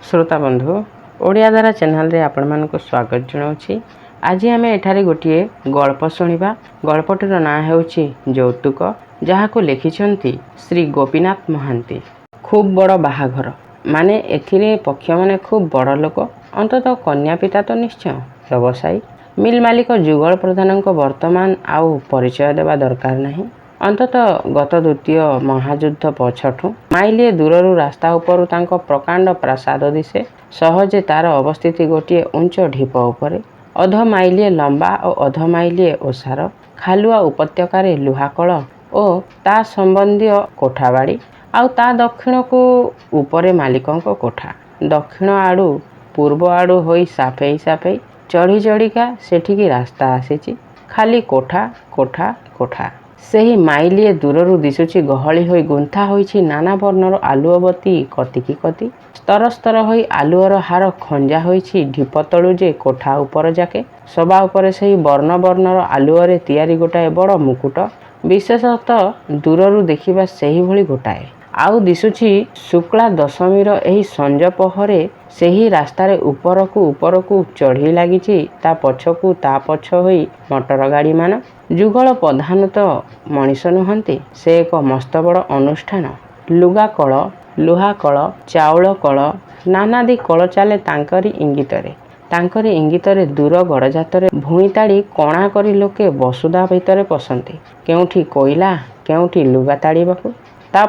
श्रोता बंधु ओडिया धारा चैनल रे आपण मानक स्वागत जनाऊँगी। आज आम एठारे गोटे गल्प शुणा। गल्पटर ना हेउछि यौतुक, जहाको लिखिछंती श्री गोपीनाथ महांती। खूब बड़ बाहाघर माने एथिरे पक्ष माने खूब बड़ लोक, अंतत कन्या पिता तो निश्चय व्यवसायी। मिल मालिक जुगल प्रधान वर्तमान आउ परिचय देवा दरकार नहीं। अंतत गत द्वितीय महायुद्ध पछठू माइलिए दूररू रास्ता उपरू तांको प्रकांड प्रासाद दिशे। सहजे तार अवस्थिति गोटे उंच ढीप उपरे, अध माइलिए लंबा और अध माइलिए ओसार। खालुआ उपत्यकार लुहाकल और ता संबंधी कोठाबाड़ी आउ ता दक्षिण को उपरे मालिकंको कोठा। दक्षिण आड़ू पूर्व आड़ू होई साफेई साफेई चढ़ी चढ़िका सेठिकी रास्ता आसीची। खाली कोठा कोठा कोठा। सेही माइलिए दूररू दिशुची गहली होई गुंथा होईची नाना वर्णर आलुअबती कतिकी कति। स्तर स्तर होई आलुअर हार खंजा होईची ढीप तळु जे कोठा उपर जाके। सभा उपरे सेही वर्ण वर्णर आलुअरे तियारी गोटाए बड़ मुकुट। विशेषतः दूररू देखिबा सेही भली गोटाए। आउ दिशुची शुक्ला दशमीर एही संज पहरे सेही रास्तारे उपरकू चढ़ी लागिची। ता पछ होई मोटर गाड़ी मान। जुगल प्रधान तो मनीष नुहंती, से एक मस्त बड़ अनुष्ठान। लुगा कल, लुहा कल, चाउल कल, नानादी कल चाले तांकरी इंगितरे दूर गड़जातरे भूईताड़ी कणा करी लोके वसुधा भितरे पसंती। केउठी कोइला, केउठी लुगा ताड़ीबाकू। ता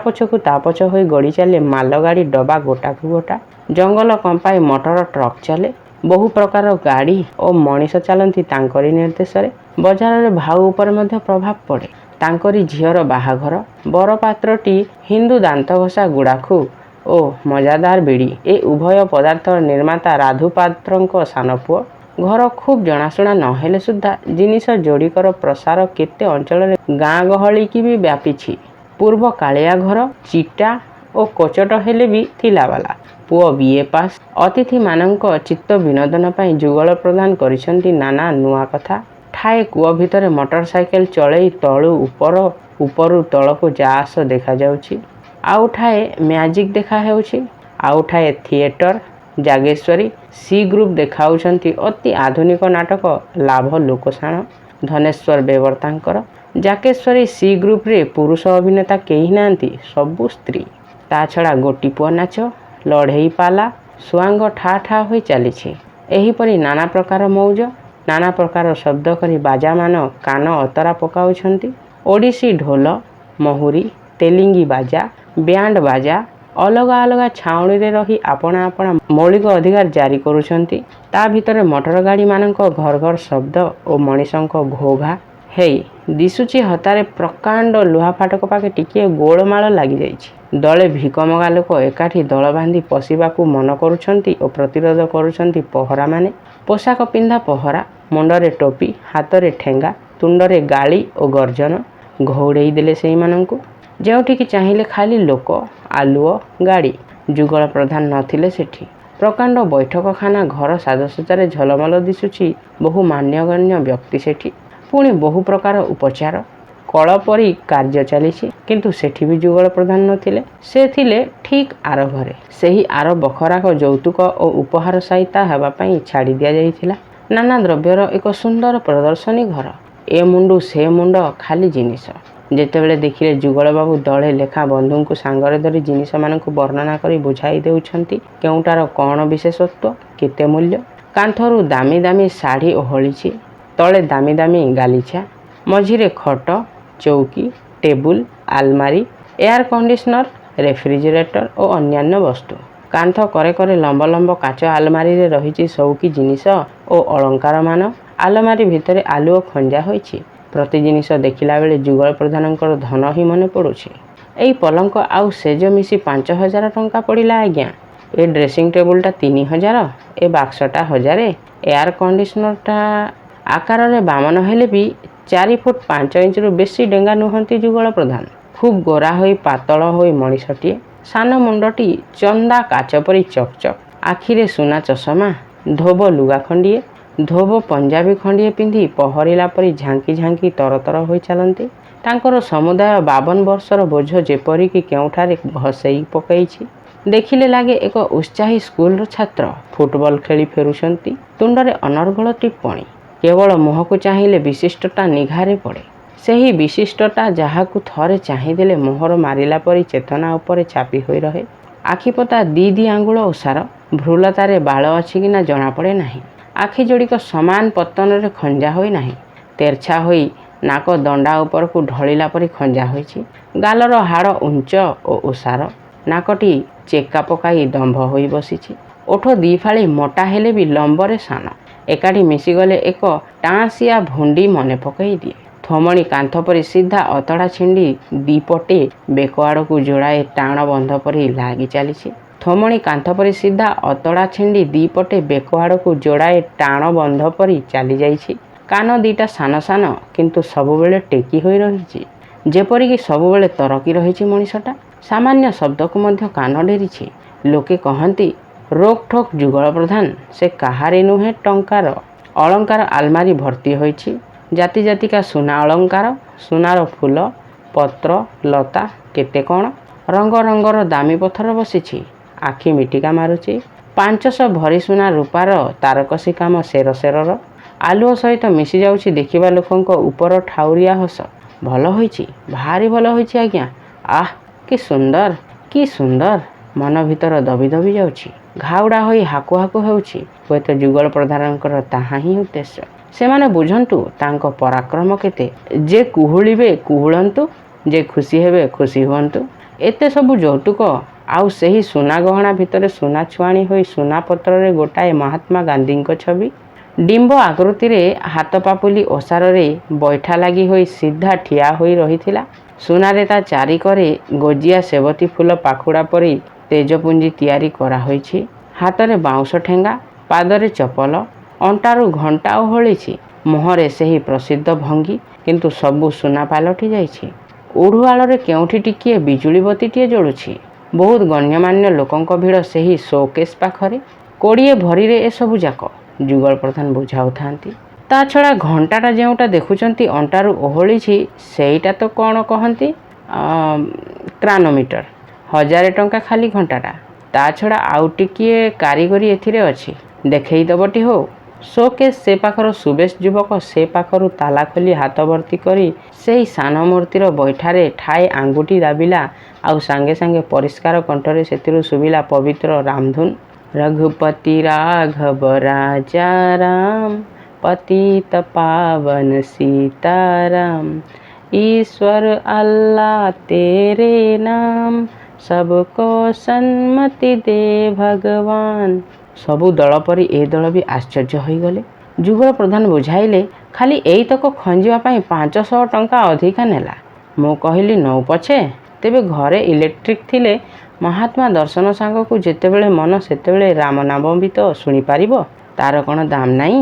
पछ होई गड़ी चले मालगाड़ी डबा गोटाकू गोटा। जंगल कंपाई मोटर ट्रक चले। बहु प्रकार गाड़ी और मनीष चलती तांकरी निर्देश रे। बजार रे भाव उपर मध्य प्रभाव पड़े। तांकरी झीवर बाहाघर। बर पात्रटी हिंदू दांतघसा गुड़ाखू ओ मजादार बिड़ी ए उभय पदार्थ निर्माता राधु पात्रंक सान पुओ। घर खूब जनाशुना नहेले सुद्धा जिनिस जोड़िकर प्रसार केते अंचल गाँ गहली की भी व्यापीछि। पूर्व कालिया घर चिटा और कोचट हेले भी थिलावाला। पुओ बीए पास। अतिथि मानक चित्त विनोदन पाई जुगल प्रदान करिसंती नाना नुआ कथा। ठाए कूଅ भितरे मोटरसाइकेल चलई तळु उपरू तळको जास देखा जाउछि। आउ ठाए मैजिक देखा हेउछि। आउ ठाए थिएटर जागेश्वरी सी ग्रुप देखाउछंती अति आधुनिक नाटक लाभ लोकसाण धनेश्वर बेवर्तांकर। जाकेश्वरी सी ग्रुप रे पुरुष अभिनेता केही नांती, सबु स्त्री। ता छड़ा गोटी पुआ नाच, लढ़ेई पाला, सुआंग ठा ठा होई चलीछि। एहीपरि नाना प्रकार मौज, नाना प्रकार शब्द करी बाजामान कान अतरा पकाउछंती। ओडिसी ढोल, महुरी, तेलिंगी बाजा, ब्यांड बाजा अलगा अलगा छाउणी रे रही आपना आपना मौलिक अधिकार जारी करुछंती। ता भितरे मोटर गाड़ी मानक घर घर शब्द और मनीषंक घोघा। हेई दिशुची हतारे प्रकांड लुहा फाटक पाके टिके गोलमाल लागि जाइछि। दले भिकमगा लोक एकाठी दल बांधी पशिबाकू मन करुछंती और प्रतिरोध करुछंती पहरा माने। पोशाक पिंधा पहरा, मुंडरे टोपी, हाथरे ठेंगा, तुंडरे गाली और गर्जन घौड़ेई देले सेही मानंकू। जेउठिकी चाहिले खाली लोक, आलुओ, गाड़ी। जुगल प्रधान नथिले सेठी। प्रकांड बैठकखाना घर साजसज्जार झलमल दिशुची। बहु मान्यगण्य व्यक्ति सेठी। पुणी बहु प्रकार उपचार कल परी कार्य चलीछि। किंतु सेठी भी जुगल प्रधान नथिले। से थिले ठीक आर घरे। सेही आर बखराक यौतुक और उपहार सहिता हेबा पई छाड़ी दिया जाइथिला। नाना द्रव्यर एक सुंदर प्रदर्शनी घर। ए मुंडू से मुंड खाली जिनिस। जेतेबेले देखिले जुगल बाबू दले लेखा बंधु को सांगरे धरी जिनिस मानकु वर्णना करी बुझाई देउछंती। केउटार कौन विशेषत्व, केते मूल्य। कांथरू दामी दामी साड़ी ओहଳିछि। तले दामी दामी गालीचा। मझिरे खट, चौकी, टेबुल, आलमारी, एयर कंडीशनर, रेफ्रिजरेटर और अन्यान्य वस्तु। कांथ करे करे लंब लंब काच आलमारी रे रहिछि सौकी जिनिस और अलंकार मान। आलमारी भितरे आलुओ खंजा होइछि। प्रति जिनिस देखिला बेले जुगल प्रधानकर धन ही मने पड़ुछि। एई पलंक आउ सेज मिसी 5000 टंका पड़िला आज्ञा। ए ड्रेसिंग टेबुलटा 3000, ए बाक्सटा 1000, एयर कंडीशनरटा आकार रे बामन हेले भी 4 फुट 5 इंच रु बेसी डेंगा नुहंती जुगल प्रधान। खूब गोरा होई पातल होई मनीषटिए। सान मुंडटी चंदा काच परी चकचक। आखिरे सुना चषमा, धोब लुगा खंडिए, धोब पंजाबी खंडिए पिंधि पहरिला परी झांकी झांकी तरतर होई चलती। तांकर समुदाय 52 वर्षर बोझ जेपरिकी केउठारे भसेई पकईछि। ଦେଖିଲେ ଲାଗେ ଏକ ଉତ୍ସାହୀ ସ୍କୁଲର ଛାତ୍ର ଫୁଟବଲ ଖେଳି ଫେରୁଛନ୍ତି। ତୁଣ୍ଡରେ ଅନର୍ଗଳ ଟିପ୍ପଣୀ। କେବଳ ମୁହଁକୁ ଚାହିଁଲେ ବିଶିଷ୍ଟଟା ନିଘାରେ ପଡ଼େ। ସେହି ବିଶିଷ୍ଟଟା ଯାହାକୁ ଥରେ ଚାହିଁଦେଲେ ମୋହର ମାରିଲା ପରି ଚେତନା ଉପରେ ଚାପି ହୋଇ ରହେ। ଆଖିପତା ଦି ଆଙ୍ଗୁଳ ଓସାର। ଭ୍ରୁଲତାରେ ବାଳ ଅଛି କି ନା ଜଣାପଡ଼େ ନାହିଁ। ଆଖି ଯୋଡ଼ିକ ସମାନ ପତନରେ ଖଞ୍ଜା ହୋଇ ନାହିଁ। ତେର୍ଛା ହୋଇ ନାକ ଦଣ୍ଡା ଉପରକୁ ଢଳିଲା ପରି ଖଞ୍ଜା ହୋଇଛି। ଗାଲର ହାଡ଼ ଉଞ୍ଚ ଓ ଓସାର। ନାକଟି ଚେକା ପକାଇ ଦମ୍ଭ ହୋଇ ବସିଛି। ଓଠ ଦିଫାଳି ମୋଟା ହେଲେ ବି ଲମ୍ବରେ ସାନ। ଏକାଠି ମିଶିଗଲେ ଏକ ଟାଁସିଆ ଭୁଣ୍ଡି ମନେ ପକାଇ ଦିଏ। ଥୋମଣି କାନ୍ଥ ପରି ସିଧା ଅତଡ଼ା ଛିଣ୍ଡି ଦିପଟେ ବେକ ଆଡ଼କୁ ଯୋଡ଼ାଏ ଟାଣ ବନ୍ଧ ପରି ଲାଗି ଚାଲିଛି। ଥୋମଣି କାନ୍ଥ ପରି ସିଧା ଅତଡ଼ା ଛିଣ୍ଡି ଦିପଟେ ବେକ ଆଡ଼କୁ ଯୋଡ଼ାଏ ଟାଣ ବନ୍ଧ ପରି ଚାଲି ଯାଇଛି। କାନ ଦିଟା ସାନ ସାନ କିନ୍ତୁ ସବୁବେଳେ ଟେକି ହୋଇ ରହିଛି। ଯେପରିକି ସବୁବେଳେ ତରକି ରହିଛି ମଣିଷଟା। ସାମାନ୍ୟ ଶବ୍ଦକୁ ମଧ୍ୟ କାନ ଡେରିଛି। ଲୋକେ କହନ୍ତି ରୋକଠୋକ୍ ଯୁଗଳ ପ୍ରଧାନ। ସେ କାହାରି ନୁହେଁ ଟଙ୍କାର। ଅଳଙ୍କାର ଆଲମାରୀ ଭର୍ତ୍ତି ହୋଇଛି। ଜାତି ଜାତିକା ସୁନା ଅଳଙ୍କାର। ସୁନାର ଫୁଲ ପତ୍ର ଲତା କେତେ କ'ଣ। ରଙ୍ଗ ରଙ୍ଗର ଦାମୀ ପଥର ବସିଛି। ଆଖି ମିଟିକା ମାରୁଛି। 500 ଭରି ସୁନା ରୂପାର ତାରକସି କାମ ସେର ସେରର। ଆଲୁଅ ସହିତ ମିଶି ଯାଉଛି ଦେଖିବା ଲୋକଙ୍କ ଉପର ଠାଉରିଆ ହସ। ଭଲ ହୋଇଛି, ଭାରି ଭଲ ହୋଇଛି ଆଜ୍ଞା। ଆଃ କି ସୁନ୍ଦର, କି ସୁନ୍ଦର। ମନ ଭିତର ଦବି ଦବି ଯାଉଛି। ଘାଉଡ଼ା ହୋଇ ହାକୁ ହାକୁ ହେଉଛି। ହୁଏତ ଯୁଗଳ ପ୍ରଧାନଙ୍କର ତାହା ହିଁ ଉଦ୍ଦେଶ୍ୟ। ସେମାନେ ବୁଝନ୍ତୁ ତାଙ୍କ ପରାକ୍ରମ କେତେ। ଯେ କୁହୁଳିବେ କୁହୁଳନ୍ତୁ, ଯେ ଖୁସି ହେବେ ଖୁସି ହୁଅନ୍ତୁ। ଏତେ ସବୁ ଯୌତୁକ, ଆଉ ସେହି ସୁନା ଗହଣା ଭିତରେ ସୁନା ଛୁଆଣି ହୋଇ ସୁନା ପତ୍ରରେ ଗୋଟାଏ ମହାତ୍ମା ଗାନ୍ଧୀଙ୍କ ଛବି। ଡିମ୍ବ ଆକୃତିରେ ହାତ ପାପୁଲି ଓସାରରେ ବୈଠା ଲାଗି ହୋଇ ସିଧା ଠିଆ ହୋଇ ରହିଥିଲା। ସୁନାରେ ତା ଚାରିକରେ ଗଜିଆ ସେବତୀ ଫୁଲ ପାଖୁଡ଼ା ପରି ତେଜପୁଞ୍ଜି ତିଆରି କରାହୋଇଛି। ହାତରେ ବାଉଁଶ ଠେଙ୍ଗା, ପାଦରେ ଚପଲ, ଅଣ୍ଟାରୁ ଘଣ୍ଟା ଓହଳିଛି। ମୁହଁରେ ସେହି ପ୍ରସିଦ୍ଧ ଭଙ୍ଗୀ। କିନ୍ତୁ ସବୁ ସୁନା ପାଲଟି ଯାଇଛି। ଉଢୁଆଳରେ କେଉଁଠି ଟିକିଏ ବିଜୁଳି ବତୀଟିଏ ଜଳୁଛି। ବହୁତ ଗଣ୍ୟମାନ୍ୟ ଲୋକଙ୍କ ଭିଡ଼ ସେହି ଶୋକେସ୍ ପାଖରେ। 20 ଭରିରେ ଏସବୁ ଯାକ। ଯୁଗଳ ପ୍ରଧାନ ବୁଝାଉଥାନ୍ତି। ତା ଛଡ଼ା ଘଣ୍ଟାଟା ଯେଉଁଟା ଦେଖୁଛନ୍ତି ଅଣ୍ଟାରୁ ଓହଳିଛି ସେଇଟା ତ କ'ଣ କହନ୍ତି କ୍ରାନୋମିଟର। 1000 ଟଙ୍କା ଖାଲି ଘଣ୍ଟାଟା। ତା ଛଡ଼ା ଆଉ ଟିକିଏ କାରିଗରୀ ଏଥିରେ ଅଛି। ଦେଖେଇ ଦେବଟି ହଉ। ଶୋକେସ୍ ସେ ପାଖର ସୁବେଶ ଯୁବକ ସେ ପାଖରୁ ତାଲା ଖୋଲି ହାତ ଭର୍ତ୍ତି କରି ସେହି ସାନ ମୂର୍ତ୍ତିର ବୈଠାରେ ଠାଏ ଆଙ୍ଗୁଠି ଦାବିଲା। ଆଉ ସାଙ୍ଗେ ସାଙ୍ଗେ ପରିଷ୍କାର କଣ୍ଠରେ ସେଥିରୁ ଶୁଭିଲା ପବିତ୍ର ରାମଧୁନ୍। ରଘୁପତି ରାଘବ ରାଜା ରାମ, ପତିତ ପାବନ ସୀତାରାମ, ईश्वर अल्लाह तेरे नाम, सबको सन्मति दे भगवान। ସବୁ ଦଳ ପରି ଏ ଦଳ ବି ଆଶ୍ଚର୍ଯ୍ୟ ହୋଇଗଲେ। ଯୁଗଳ ପ୍ରଧାନ ବୁଝାଇଲେ ଖାଲି ଏଇତକ ଖଞ୍ଜିବା ପାଇଁ 500 ଟଙ୍କା ଅଧିକା ନେଲା। ମୁଁ କହିଲି ନଉ ପଛେ, ତେବେ ଘରେ ଇଲେକ୍ଟ୍ରିକ୍ ଥିଲେ ମହାତ୍ମା ଦର୍ଶନ ସାଙ୍ଗକୁ ଯେତେବେଳେ ମନ ସେତେବେଳେ ରାମନାମ ବି ତ ଶୁଣିପାରିବ। ତାର କ'ଣ ଦାମ ନାହିଁ?